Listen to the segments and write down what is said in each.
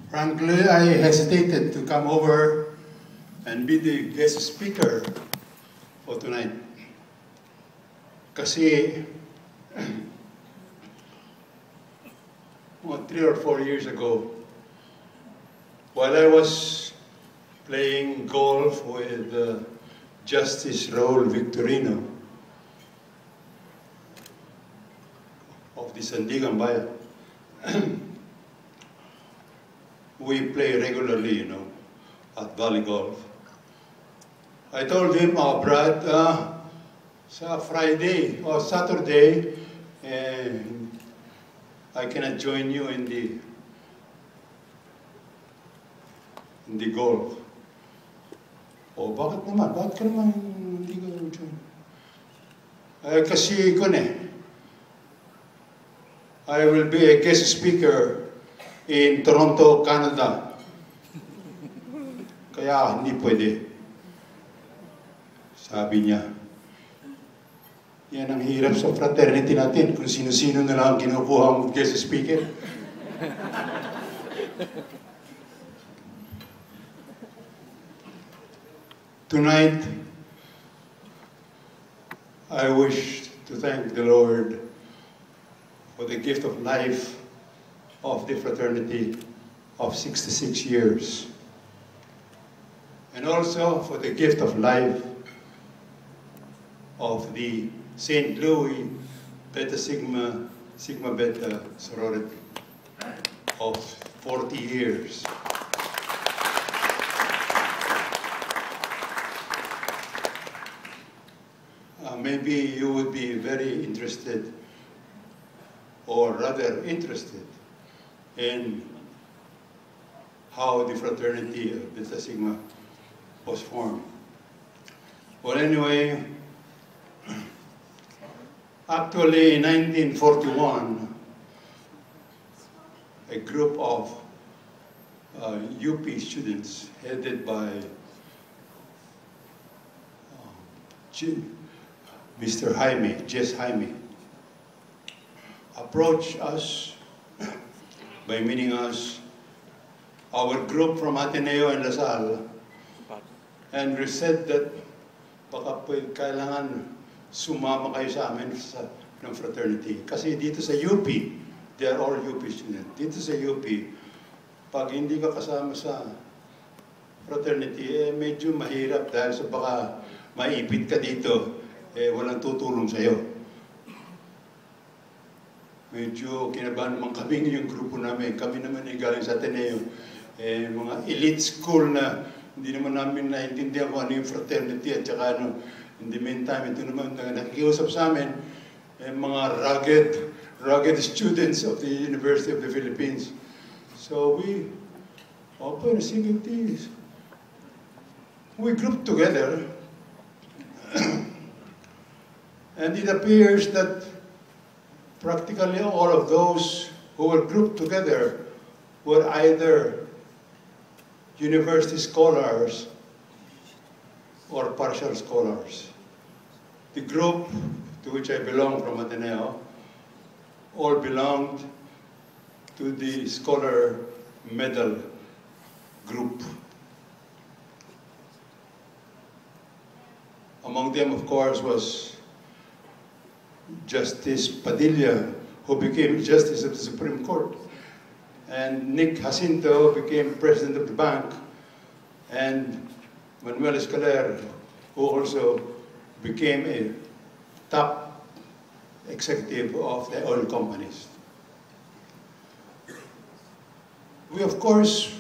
Frankly, I hesitated to come over and be the guest speaker for tonight. Kasi, 3 or 4 years ago, while I was playing golf with Justice Raul Victorino of the Sandigan Bayan, we play regularly, at Valley Golf. I told him, Brad, sa Friday or Saturday, I cannot join you in the golf. Bakit naman? Bakit ka naman hindi ka join? Kasi I will be a guest speaker in Toronto, Canada. Kaya hindi pwede. Sabi niya, yan ang hirap sa fraternity natin, kung sino-sino na lang kinukuha ang guest speaker. Tonight, I wish to thank the Lord for the gift of life of the fraternity of 66 years. And also for the gift of life of the St. Louis Beta Sigma Beta sorority of 40 years. Maybe you would be very interested, or rather interested, in how the fraternity of Beta Sigma was formed. Well, anyway, actually in 1941, a group of UP students headed by Mr. Jaime, Jess Jaime, approached us by meeting us, our group from Ateneo and Lasal, and we said that baka kailangan sumama kayo sa amin ng fraternity. Kasi dito sa UP, they are all UP students. Dito sa UP, pag hindi ka kasama sa fraternity, medyo mahirap dahil sa baka maipit ka dito, walang tutulong sa'yo. Medyo kinabahan naman kami yung grupo namin. Kami naman galing sa Ateneo. Mga elite school na hindi naman namin naintindihan kung ano yung fraternity at saka in the meantime, ito naman nakikiusap sa amin, mga rugged students of the University of the Philippines. So we opened a single team. We grouped together. And it appears that practically all of those who were grouped together were either university scholars or partial scholars. The group to which I belong from Ateneo all belonged to the scholar medal group. Among them, of course, was Justice Padilla, who became Justice of the Supreme Court. And Nick Jacinto became President of the bank. And Manuel Escaler, who also became a top executive of the oil companies. We, of course,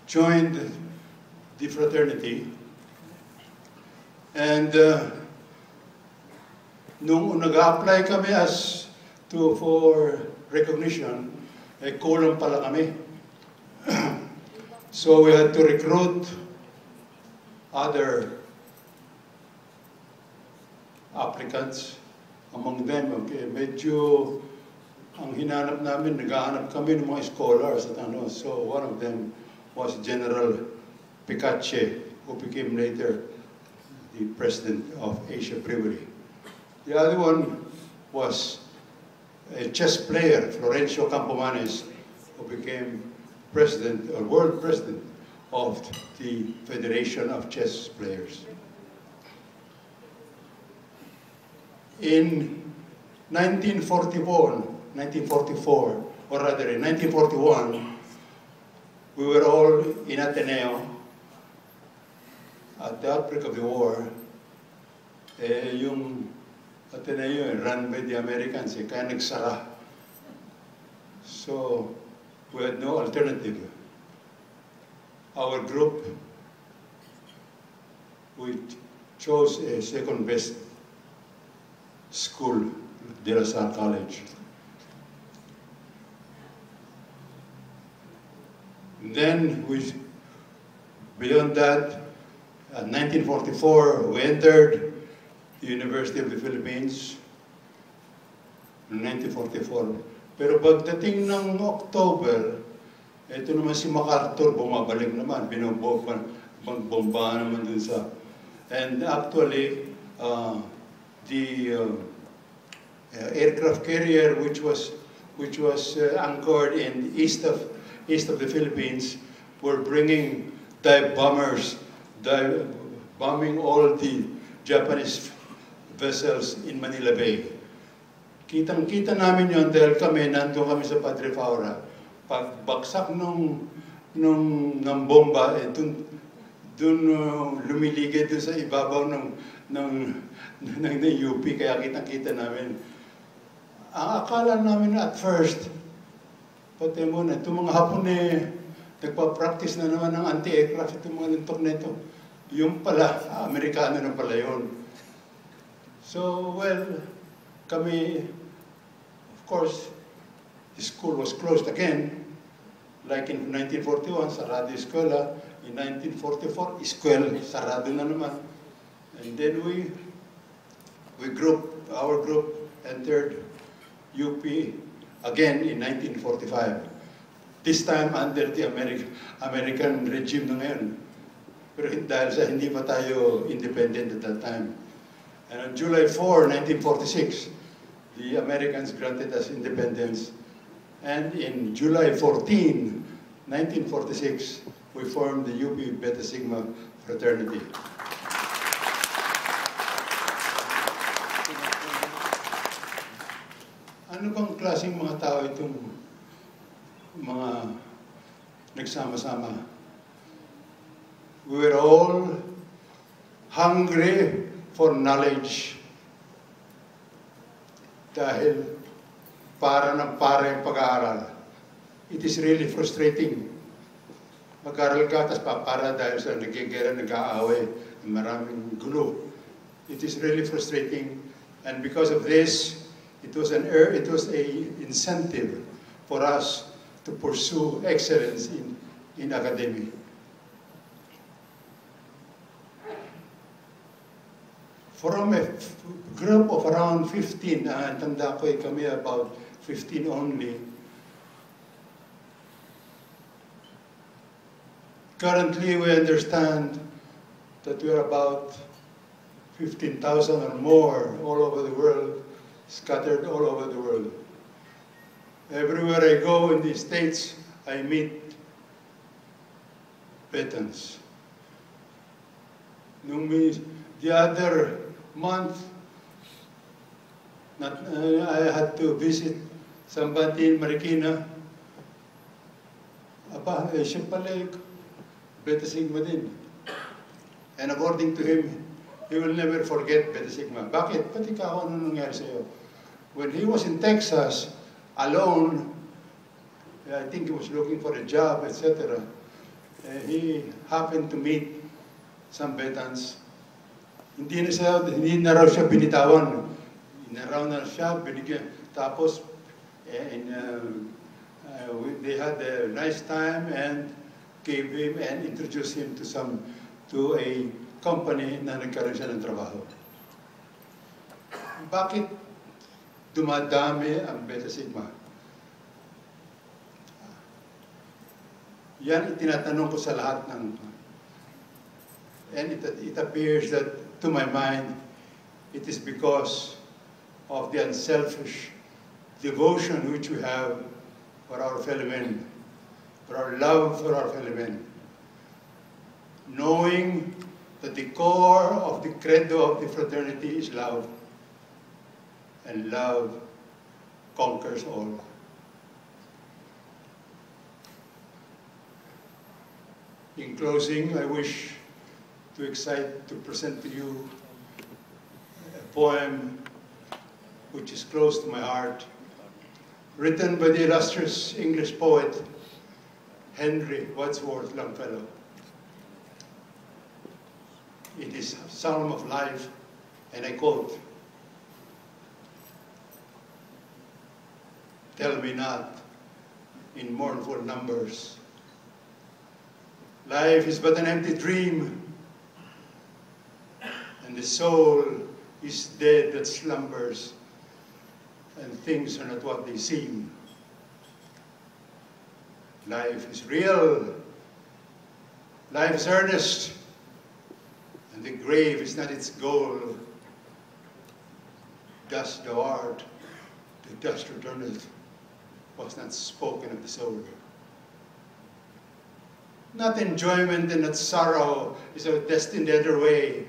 joined the fraternity. And nung nag-apply kami for recognition, kulang pala kami. So we had to recruit other applicants. Among them, medyo ang hinanap namin, naghahanap kami ng mga scholars at So one of them was General Picache, who became later the president of Asia Brewery. The other one was a chess player, Florencio Campomanes, who became president or world president of the Federation of Chess Players. In 1944, or rather in 1941, we were all in Ateneo. At the outbreak of the war, yung Ateneo run by the Americans, kaya nagsara. So, we had no alternative. Our group, we chose a second best school, De La Salle College. Then, beyond that, in 1944, we entered the University of the Philippines in 1944. Pero pagdating ng October, ito naman si MacArthur bumabalik naman, binobomba naman dun sa... And actually, the aircraft carrier which was anchored in east of the Philippines were bringing dive bombers, bombing all the Japanese vessels in Manila Bay. Kitang-kita namin yon dahil nandun kami sa Padre Faura. Pagbaksak ng bomba, dun lumiligid dun sa ibabaw ng UP, kaya kitang-kita namin. Ang akala namin at first, pati muna, itong mga Hapon nagpa-practice na naman ng anti-aircraft, itong mga lintok na ito. Yung pala, Amerikano na pala yun. So, well, kami, of course, the school was closed again. Like in 1941, sarado yung eskwela. In 1944, sarado na naman. And then our group entered UP again in 1945. This time under the American regime na ngayon. Pero dahil sa hindi pa tayo independent at that time. And on July 4, 1946, the Americans granted us independence. And in July 14, 1946, we formed the UP Beta Sigma Fraternity. Ano bang klaseng mga tao itong mga nagsama-sama? We were all hungry for knowledge. Dahil para ng para yung pag-aaral. It is really frustrating. Mag-aaral ka, tapos papara dahil sa nagigera, nag-aaway, maraming gulo. It is really frustrating. And because of this, it was an incentive for us to pursue excellence in academy. From a group of around 15, tanda ko kami about 15 only. Currently, we understand that we are about 15,000 or more all over the world, scattered all over the world. Everywhere I go in the States, I meet veterans. The other month, I had to visit somebody in Marikina. Siya pala Beta Sigma din. And according to him, he will never forget Beta Sigma. Bakit? Ba't ikaw ano nangyari sa'yo? When he was in Texas, alone, I think he was looking for a job, etc. He happened to meet some Betans. Hindi na raw siya binitawan. Inaraw na siya, binigyan. Tapos, they had a nice time and gave him and introduced him to a company na nagkaroon siya ng trabaho. Bakit dumadami ang Beta Sigma? Yan itinatanong ko sa lahat ng... And it appears that, to my mind, it is because of the unselfish devotion which we have for our fellow men, for our love for our fellow men, knowing that the core of the credo of the fraternity is love, and love conquers all. In closing, I wish to present to you a poem which is close to my heart, written by the illustrious English poet Henry Wadsworth Longfellow. It is a psalm of life, and I quote, "Tell me not in mournful numbers, life is but an empty dream, and the soul is dead that slumbers, and things are not what they seem. Life is real, life is earnest, and the grave is not its goal. Dust thou art, to dust returneth, was not spoken of the soul. Not enjoyment and not sorrow is our destined other way,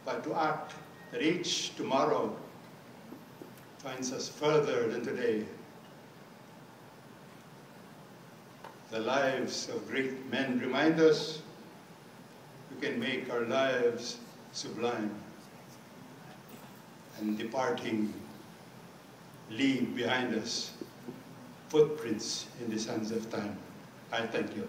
but to act that each tomorrow finds us further than today. The lives of great men remind us we can make our lives sublime, and departing, leave behind us footprints in the sands of time. I thank you.